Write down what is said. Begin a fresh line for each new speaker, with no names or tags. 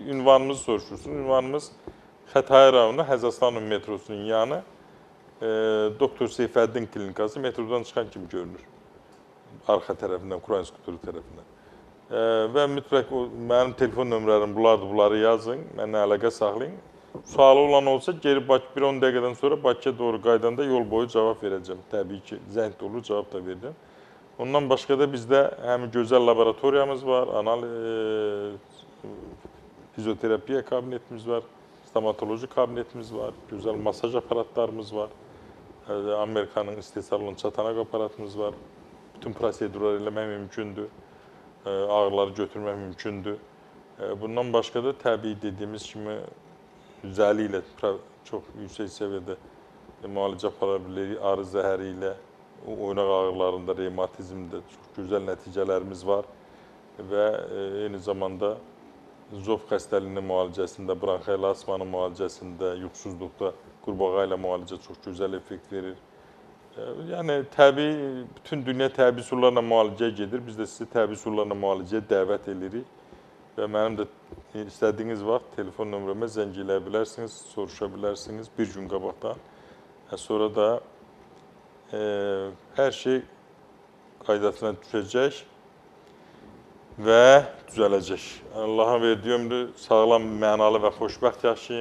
Ünvanımızı soruşursun. Ünvanımız Xətai rayonu Həzəslanov metrosunun yanı. Doktor Seyfəddin klinikası metrodan çıxan kimi görünür. Arxa tərəfindən, Kurayinsk kulturu tərəfindən. Və mütləq mənim telefon nömrələrim bunları yazın, mənimlə əlaqə saxlayın. Sualı olan olsa geri 1-10 dəqiqədən sonra Bakıya doğru qaydanda yol boyu cavab verəcəm. Təbii ki, zəng də olur, cavab da verəcəm. Ondan başqa da bizdə həm gözəl laboratoriyamız var, fizioterapiya kabinetimiz var, stomatoloji kabinetimiz var, gözəl masaj aparatlarımız var, Amerikanın istehsal olan çatanaq aparatımız var. Bütün prosedurlar eləmək mümkündür, ağrıları götürmək mümkündür. Bundan başqa da təbii dediyimiz kimi üzəli ilə çox yüksək səviyyədə müalicə apara bilirik, arı zəhəri ilə, oynaq ağrılarında, revmatizmdə çox gözəl nəticələrimiz var və eyni zamanda zof xəstəliyinin müalicəsində, bronxial asmanın müalicəsində, yuxusuzluqda qurbağa ilə müalicə çox gözəl effekt verir. Yəni, təbii, bütün dünya təbii üsullarla müalicəyə gedir. Biz də sizi təbii üsullarla müalicəyə dəvət edirik və mənim də istədiyiniz vaxt telefon nömrəmə zəng eləyə bilərsiniz, soruşa bilərsiniz bir gün qabaqdan. Sonra da hər şey qaydasına düşəcək və düzələcək. Allahın verdiyi ömrü sağlam, mənalı və xoşbəxt yaşayın.